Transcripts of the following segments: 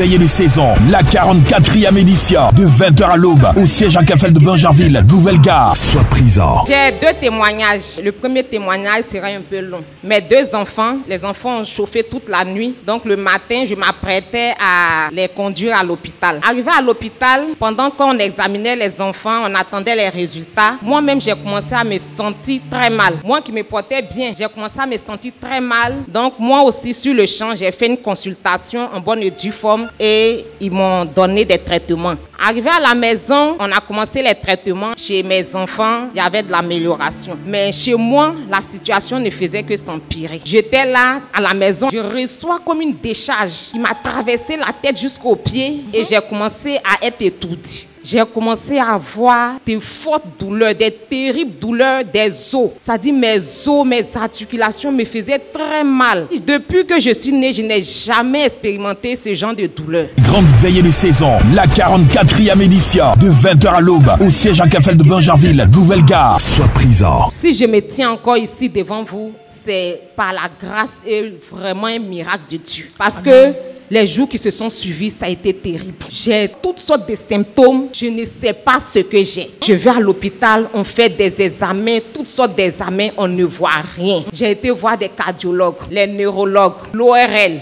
veillée de saison, la 44e édition, de 20h à l'aube, au siège à Cafel de Bingerville, Nouvelle-Gare. Sois présent. J'ai 2 témoignages. Le premier témoignage sera un peu long. Mes 2 enfants, les enfants ont chauffé toute la nuit. Donc le matin, je m'apprêtais à les conduire à l'hôpital. Arrivé à l'hôpital, pendant qu'on examinait les enfants, on attendait les résultats. Moi-même, j'ai commencé à me sentir très mal. Moi qui me portais bien, j'ai commencé à me sentir très mal. Donc moi aussi, sur le champ, j'ai fait une consultation en bonne et due forme et ils m'ont donné des traitements. Arrivé à la maison, on a commencé les traitements. Chez mes enfants, il y avait de l'amélioration. Mais chez moi, la situation ne faisait que s'empirer. J'étais là, à la maison, je reçois comme une décharge qui m'a traversé la tête jusqu'aux pieds et j'ai commencé à être étourdie. J'ai commencé à avoir des fortes douleurs, des terribles douleurs des os. Ça dit mes os, mes articulations me faisaient très mal. Depuis que je suis née, je n'ai jamais expérimenté ce genre de douleur. Grande veillée de saison, la 44e édition, de 20h à l'aube, au siège à Cafel de Bingerville, Nouvelle-Gare. Sois présent. Si je me tiens encore ici devant vous, c'est par la grâce et vraiment un miracle de Dieu. Parce que les jours qui se sont suivis, ça a été terrible. J'ai toutes sortes de symptômes. Je ne sais pas ce que j'ai. Je vais à l'hôpital, on fait des examens, toutes sortes d'examens, on ne voit rien. J'ai été voir des cardiologues, les neurologues, l'ORL.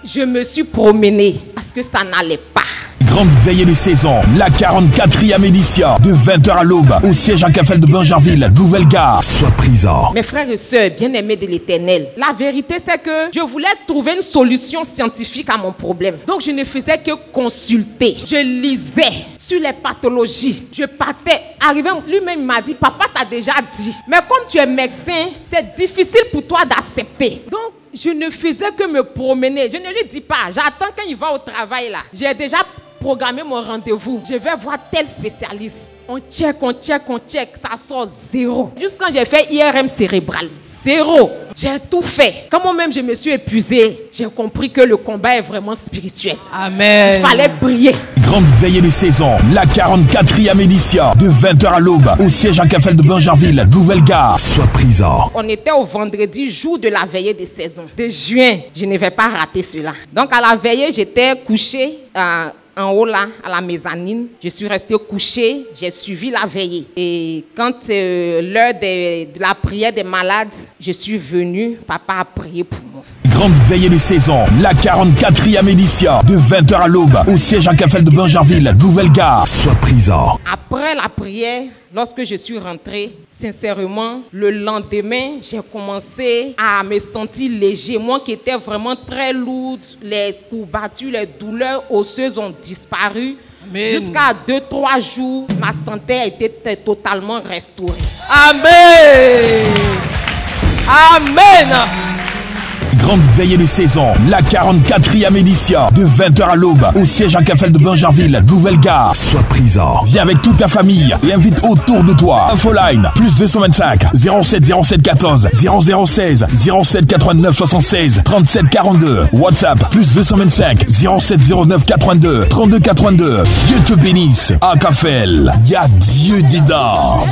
Je me suis promenée parce que ça n'allait pas. Grande veillée de saison, la 44e édition, de 20h à l'aube, au siège à Cafel de Bingerville, Nouvelle-Gare. Sois présent. Mes frères et sœurs, bien-aimés de l'Éternel, la vérité c'est que je voulais trouver une solution scientifique à mon problème. Donc je ne faisais que consulter. Je lisais sur les pathologies. Je partais. Arrivé, lui-même m'a dit, papa t'a déjà dit. Mais comme tu es médecin, c'est difficile pour toi d'accepter. Donc je ne faisais que me promener. Je ne lui dis pas, j'attends quand il va au travail là. J'ai déjà programmé mon rendez-vous. Je vais voir tel spécialiste. On check, ça sort 0. Juste quand j'ai fait IRM cérébral, 0. J'ai tout fait. Quand moi-même je me suis épuisée, j'ai compris que le combat est vraiment spirituel. Amen. Il fallait prier. Grande veillée de saison, la 44e édition, de 20h à l'aube, au siège à Cafel de Bingerville, Nouvelle-Gare. Sois présent. On était au vendredi, jour de la veillée de saison, de juin. Je ne vais pas rater cela. Donc à la veillée, j'étais couchée en haut là, à la mezzanine. Je suis restée couchée, j'ai suivi la veillée. Et quand l'heure de la prière des malades, je suis venue, papa a prié pour moi. Grande veillée de saison, la 44e édition, de 20h à l'aube, au siège à Cafel de Bingerville, Nouvelle-Gare. Sois présent. Après la prière, lorsque je suis rentrée, sincèrement, le lendemain, j'ai commencé à me sentir léger. Moi qui étais vraiment très lourde, les courbatures, les douleurs osseuses ont disparu. Jusqu'à 2-3 jours, ma santé a été totalement restaurée. Amen. Amen. Grande veillée de saison, la 44e édition, de 20h à l'aube, au siège à Cafel de Bingerville, Nouvelle-Gare. Sois présent. Viens avec toute ta famille et invite autour de toi. Infoline, plus 225 07 07 14 0016 07 89 76 37 42. WhatsApp, plus 225 07 09 82 32 82. Dieu te bénisse. À Cafel, y a Dieu dedans.